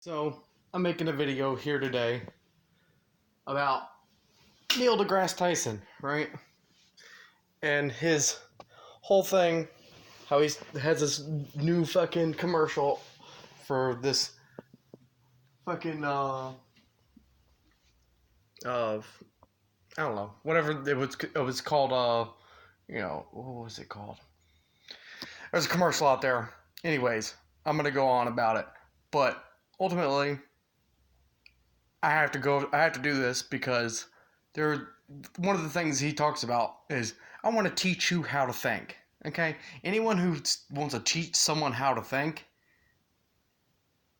So, I'm making a video here today about Neil deGrasse Tyson, right? And his whole thing, how he has this new fucking commercial for this fucking, I don't know, whatever it was called, what was it called? There's a commercial out there. Anyways, I'm gonna go on about it. But ultimately, I have to do this because one of the things he talks about is I want to teach you how to think. Okay? Anyone who wants to teach someone how to think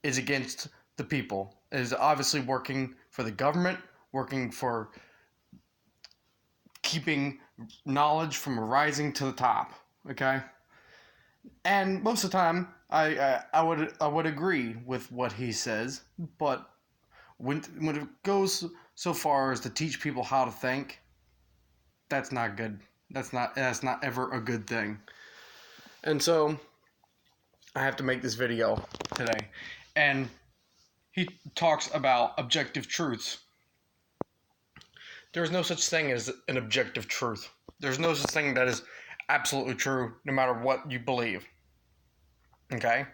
is against the people. Is obviously working for the government, working for keeping knowledge from rising to the top. Okay? And most of the time, I would agree with what he says, but when it goes so far as to teach people how to think, that's not good. That's not ever a good thing. And so I have to make this video today. And he talks about objective truths. There's no such thing as an objective truth. There's no such thing that is absolutely true no matter what you believe. Okay?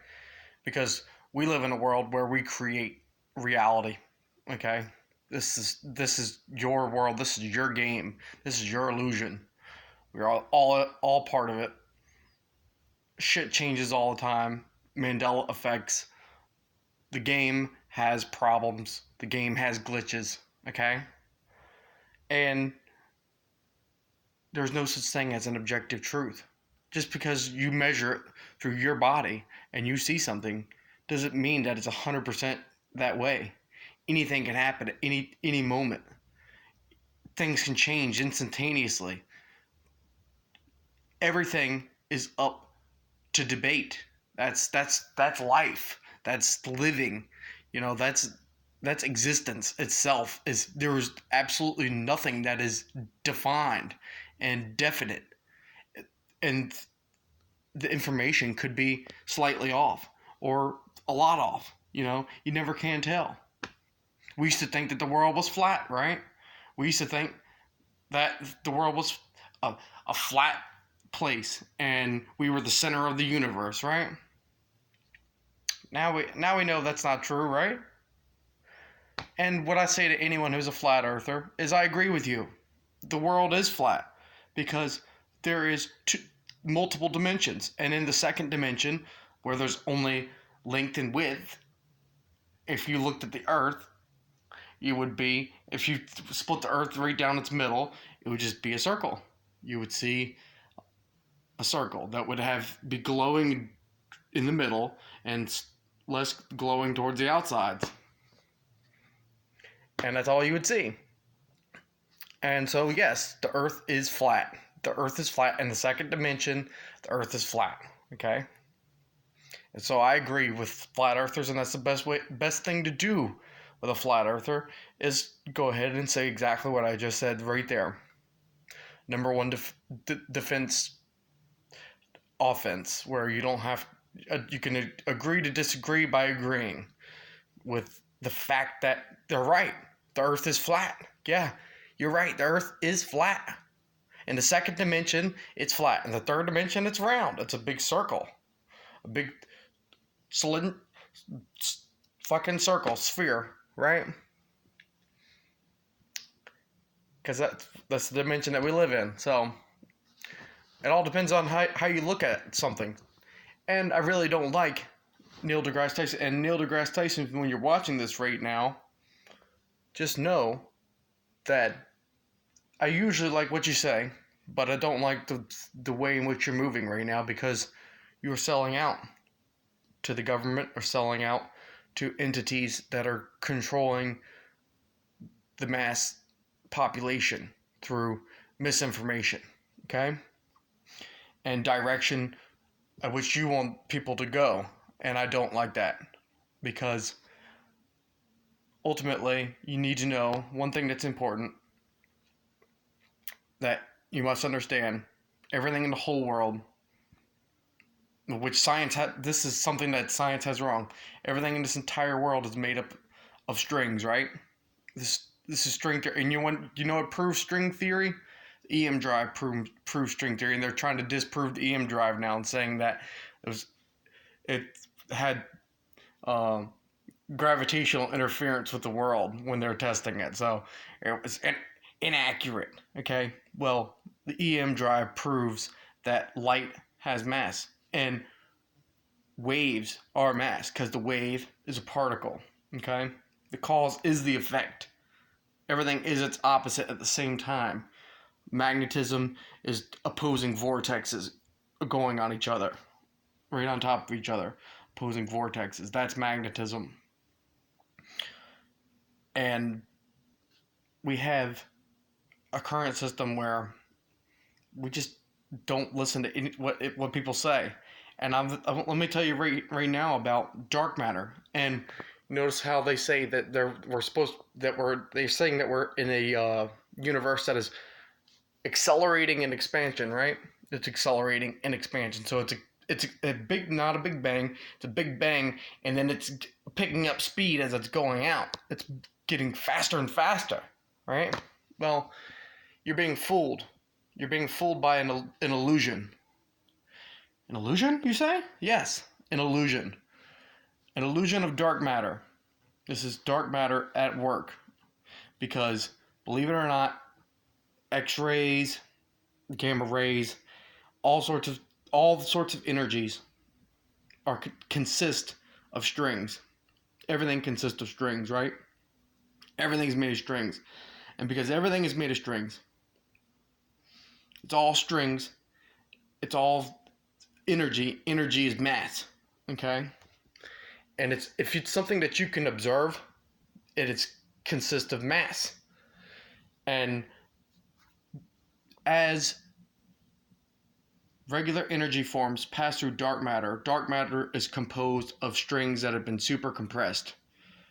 Because we live in a world where we create reality. Okay? This is your world. This is your game. This is your illusion. We're all part of it. Shit changes all the time. Mandela effects. The game has problems. The game has glitches. Okay? And there's no such thing as an objective truth. Just because you measure it through your body and you see something doesn't mean that it's 100% that way. Anything can happen at any moment. Things can change instantaneously. Everything is up to debate. That's life. That's living. That's existence itself. There is absolutely nothing that is defined and definite, and the information could be slightly off or a lot off. You never can tell. We used to think that the world was flat, right? We used to think that the world was a flat place and we were the center of the universe, right? Now we know that's not true, right? And what I say to anyone who's a flat earther is I agree with you. The world is flat because there is multiple dimensions, and in the second dimension, where there's only length and width, if you looked at the earth, if you split the earth right down its middle, it would just be a circle. You would see a circle that would be glowing in the middle and less glowing towards the outsides. And that's all you would see. And so, yes, the earth is flat. The earth is flat. In the second dimension, the earth is flat. Okay? And so I agree with flat earthers, and that's the best thing to do with a flat earther is go ahead and say exactly what I just said right there. Number one, defense offense, where you don't have, you can agree to disagree by agreeing with the fact that they're right. The earth is flat. Yeah, you're right. The earth is flat. In the second dimension, it's flat. In the third dimension, it's round. It's a big circle. A big fucking circle, sphere, right? Because that's the dimension that we live in. So it all depends on how you look at something. And I really don't like Neil deGrasse Tyson. And Neil deGrasse Tyson, when you're watching this right now, just know that I usually like what you say, but I don't like the way in which you're moving right now, because you're selling out to the government or selling out to entities that are controlling the mass population through misinformation, okay? And direction at which you want people to go. And I don't like that, because ultimately you need to know one thing that's important, that you must understand: everything in the whole world which this is something that science has wrong. Everything in this entire world is made up of strings, right? This is string theory, and you know what proves string theory? The EM drive proves string theory, and they're trying to disprove the EM drive now and saying that it had um, gravitational interference with the world when they're testing it, so it was inaccurate. Okay, well, the EM drive proves that light has mass and waves are mass because the wave is a particle. Okay, the cause is the effect. Everything is its opposite at the same time. Magnetism is opposing vortexes going on each other, right on top of each other, opposing vortexes. That's magnetism. And we have a current system where we just don't listen to what people say. And let me tell you right now about dark matter. And notice how they say that they're saying that we're in a universe that is accelerating in expansion, right? It's accelerating in expansion. So it's a big, not a big bang. It's a big bang, and then it's picking up speed as it's going out. It's getting faster and faster, right? Well, you're being fooled. You're being fooled by an illusion. An illusion, you say? Yes, an illusion. An illusion of dark matter. This is dark matter at work. Because, believe it or not, X-rays, gamma rays, all sorts of energies consist of strings. Everything consists of strings, right? Everything's made of strings. And because everything is made of strings, it's all strings, it's all energy. Energy is mass, okay? And if it's something that you can observe, it consists of mass. And as regular energy forms pass through dark matter is composed of strings that have been super compressed.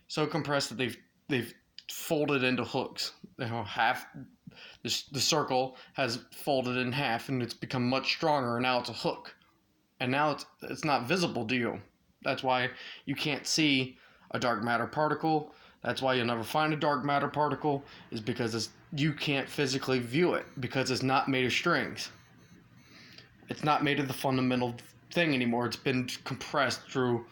So compressed that they've folded into hooks. Half the circle has folded in half and it's become much stronger, and now it's a hook. And now it's not visible to you. That's why you can't see a dark matter particle. That's why you'll never find a dark matter particle, is because you can't physically view it, because it's not made of strings. It's not made of the fundamental thing anymore. It's been compressed through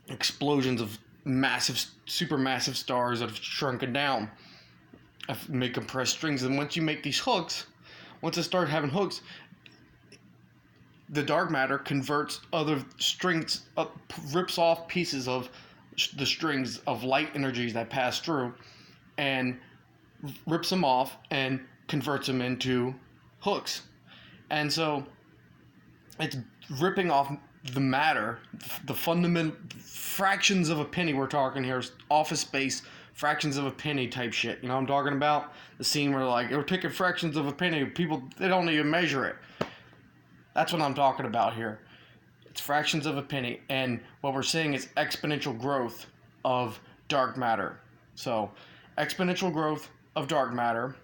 explosions of supermassive stars that have shrunken down, have made compressed strings. And once you make these hooks, once it starts having hooks, the dark matter converts other strings, rips off pieces of the strings of light energies that pass through, and rips them off and converts them into hooks. And so it's ripping off the matter, the fundamental fractions of a penny. We're talking here, Office Space, fractions of a penny type shit. You know what I'm talking about? The scene where we're taking fractions of a penny. People, they don't even measure it. That's what I'm talking about here. It's fractions of a penny. And what we're seeing is exponential growth of dark matter. So exponential growth of dark matter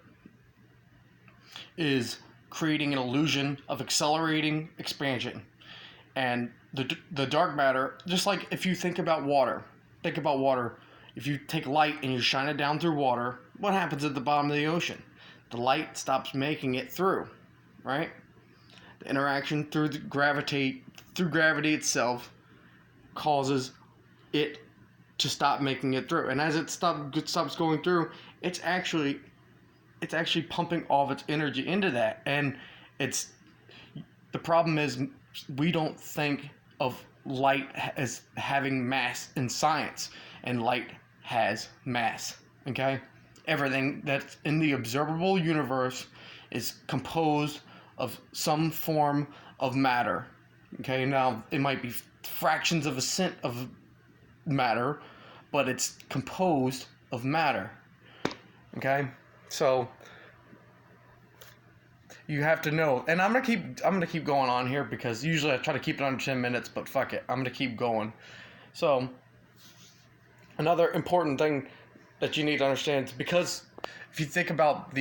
is creating an illusion of accelerating expansion. And the dark matter, just like if you think about water, if you take light and you shine it down through water, what happens at the bottom of the ocean? The light stops making it through, right? The interaction through gravity itself causes it to stop making it through. And as it stops going through, it's actually pumping all of its energy into that. And the problem is, we don't think of light as having mass in science, and light has mass, okay? Everything that's in the observable universe is composed of some form of matter, okay? Now, it might be fractions of a cent of matter, but it's composed of matter, okay? So you have to know, and I'm gonna keep going on here, because usually I try to keep it under 10 minutes, but fuck it, I'm gonna keep going. So another important thing that you need to understand is, because if you think about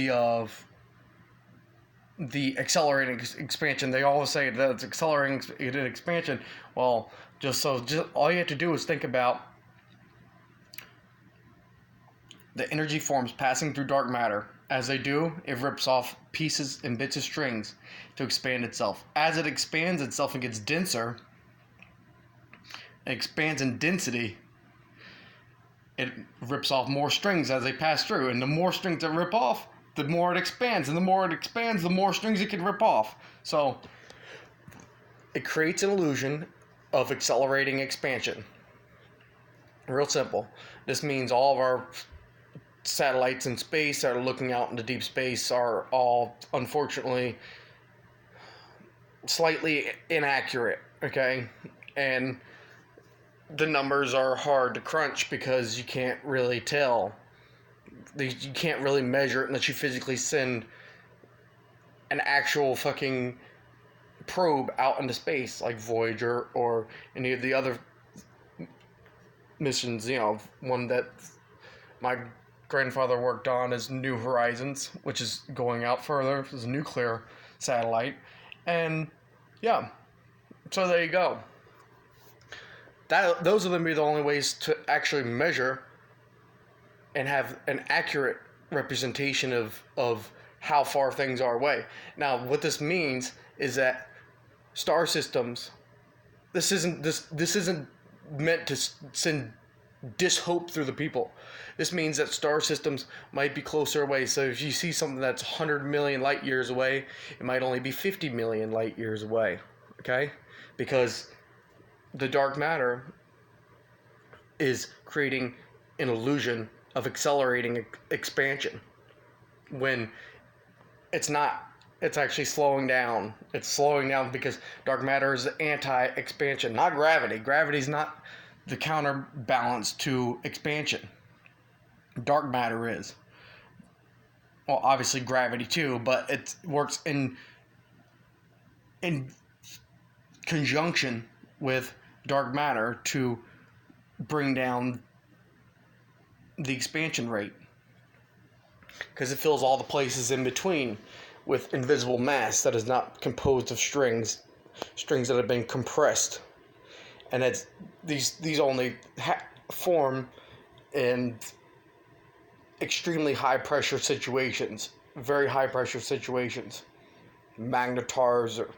the accelerating expansion. They always say that it's accelerating expansion. Well, just all you have to do is think about the energy forms passing through dark matter. As they do, it rips off pieces and bits of strings to expand itself. As it expands itself and gets denser, it expands in density. It rips off more strings as they pass through, and the more strings that rip off, the more it expands, and the more it expands, the more strings it can rip off. So it creates an illusion of accelerating expansion. Real simple. This means all of our satellites in space that are looking out into deep space are all, unfortunately, slightly inaccurate, okay? And the numbers are hard to crunch because you can't really tell. You can't really measure it unless you physically send an actual fucking probe out into space, like Voyager or any of the other missions. One that my grandfather worked on is New Horizons, which is going out further. It's a nuclear satellite. And yeah, so there you go. Those are going to be the only ways to actually measure and have an accurate representation of how far things are away. Now, what this means is that star systems, this isn't meant to send dishope through the people. This means that star systems might be closer away. So if you see something that's 100 million light years away, it might only be 50 million light years away. Okay? Because the dark matter is creating an illusion of accelerating expansion when it's not. It's actually slowing down. It's slowing down because dark matter is anti-expansion, not gravity. Gravity is not the counterbalance to expansion. Dark matter is. Well, obviously gravity too, but it works in conjunction with dark matter to bring down the expansion rate, because it fills all the places in between with invisible mass that is not composed of strings that have been compressed, and it's these only form in extremely high pressure situations, very high pressure situations, magnetars or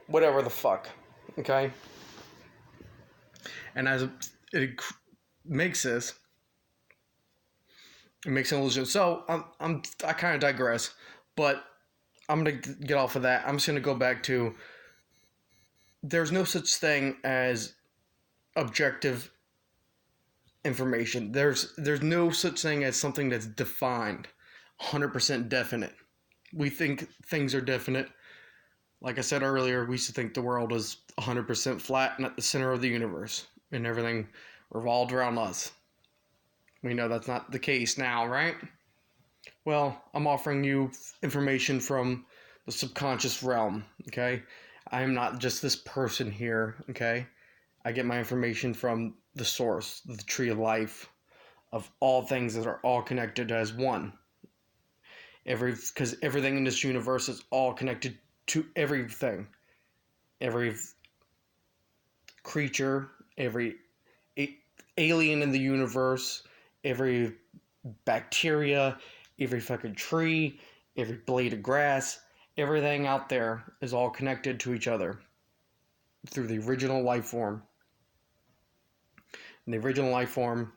whatever the fuck, okay? And as it makes this, it makes an illusion. So I kind of digress, but I'm gonna get off of that. I'm just gonna go back to there's no such thing as objective information. There's no such thing as something that's defined, 100% definite. We think things are definite. Like I said earlier, we used to think the world was 100% flat and at the center of the universe, and everything revolved around us. We know that's not the case now, right? Well, I'm offering you information from the subconscious realm, okay? I am not just this person here, okay? I get my information from the source, the tree of life, of all things that are all connected as one. Because everything in this universe is all connected to everything. Every creature, every alien in the universe, every bacteria, every fucking tree, every blade of grass, everything out there is all connected to each other through the original life form. And the original life form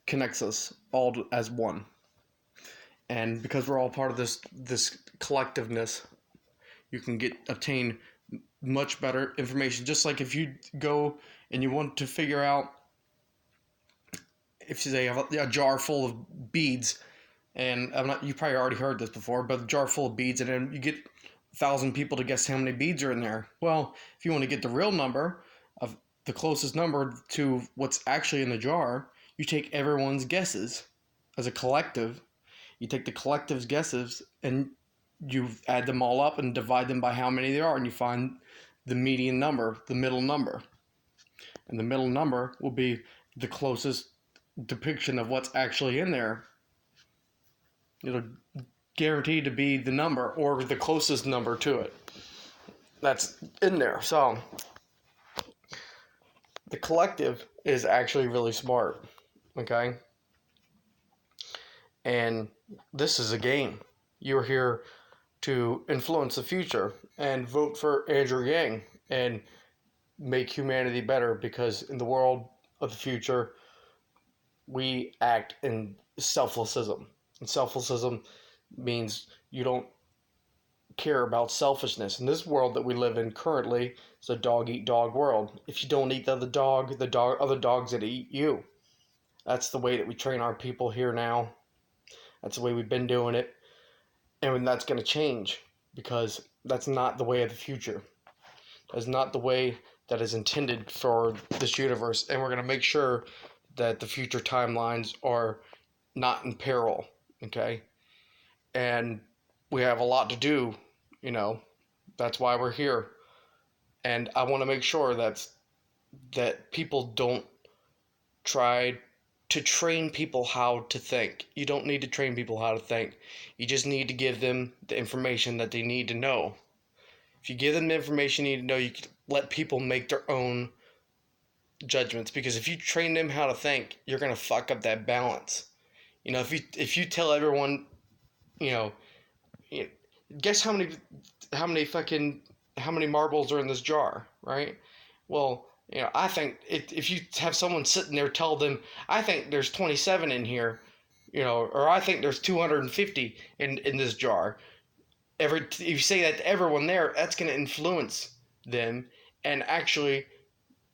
connects us all as one. And because we're all part of this collectiveness, you can obtain much better information. Just like if you go and you want to figure out, if you say you have a jar full of beads, and you probably already heard this before, but a jar full of beads, and then you get 1,000 people to guess how many beads are in there. Well, if you want to get the real number of the closest number to what's actually in the jar, you take everyone's guesses as a collective. You take the collective's guesses and you add them all up and divide them by how many there are, and you find the median number, the middle number. And the middle number will be the closest depiction of what's actually in there. It'll guaranteed to be the number or the closest number to it that's in there. So the collective is actually really smart, okay? And this is a game. You're here to influence the future and vote for Andrew Yang and make humanity better, because in the world of the future, we act in selflessism. And selflessism means you don't care about selfishness. In this world that we live in currently, it's a dog-eat-dog world. If you don't eat the other dogs that eat you. That's the way that we train our people here now. That's the way we've been doing it. And that's going to change, because that's not the way of the future. That's not the way that is intended for this universe. And we're going to make sure that the future timelines are not in peril, okay? And we have a lot to do, you know. That's why we're here. And I want to make sure that people don't try to train people how to think. You don't need to train people how to think. You just need to give them the information that they need to know. If you give them the information you need to know, you can let people make their own judgments. Because if you train them how to think, you're going to fuck up that balance. You know, if you tell everyone, you know, guess how many marbles are in this jar, right? Well, you know, I think if you have someone sitting there tell them, I think there's 27 in here, you know, or I think there's 250 in this jar. If you say that to everyone there, that's going to influence them and actually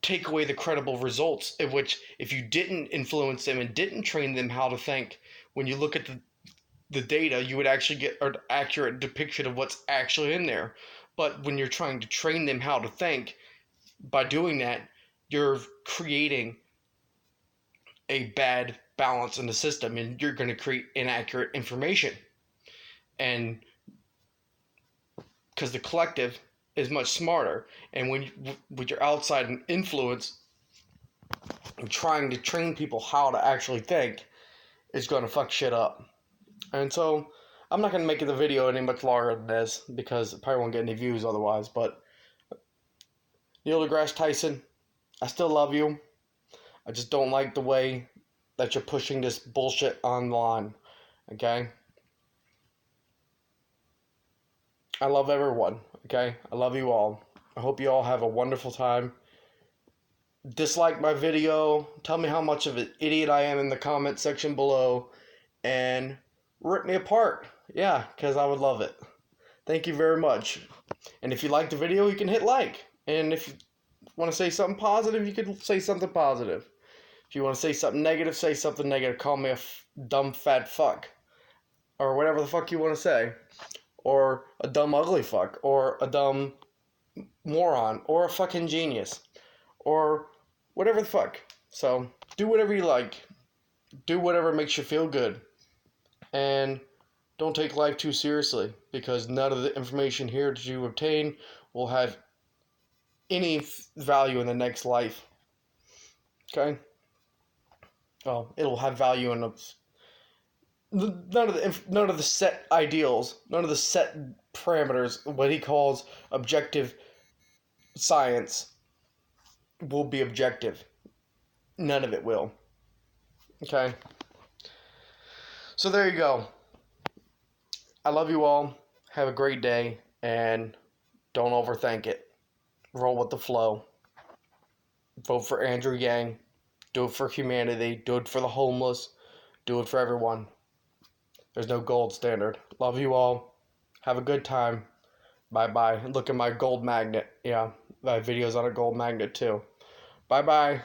take away the credible results, in which if you didn't influence them and didn't train them how to think, when you look at the data, you would actually get an accurate depiction of what's actually in there. But when you're trying to train them how to think, by doing that, you're creating a bad balance in the system, and you're going to create inaccurate information. And because the collective is much smarter, and with your outside influence and trying to train people how to actually think, is going to fuck shit up. And so I'm not going to make the video any much longer than this, because I probably won't get any views otherwise. But Neil deGrasse Tyson, I still love you. I just don't like the way that you're pushing this bullshit online, okay? I love everyone, okay? I love you all. I hope you all have a wonderful time. Dislike my video. Tell me how much of an idiot I am in the comment section below. And rip me apart. Yeah, because I would love it. Thank you very much. And if you like the video, you can hit like. And if you want to say something positive, you can say something positive. If you want to say something negative, say something negative. Call me a dumb fat fuck. Or whatever the fuck you want to say. Or a dumb ugly fuck. Or a dumb moron. Or a fucking genius. Or whatever the fuck. So, do whatever you like. Do whatever makes you feel good. And don't take life too seriously, because none of the information here that you obtain will have any value in the next life. Okay? Well, it'll have value in none of the set ideals, none of the set parameters, what he calls objective science, will be objective. None of it will. Okay? So there you go. I love you all. Have a great day, and don't overthink it. Roll with the flow. Vote for Andrew Yang. Do it for humanity. Do it for the homeless. Do it for everyone. There's no gold standard. Love you all. Have a good time. Bye-bye. Look at my gold magnet. Yeah, my video's on a gold magnet too. Bye-bye.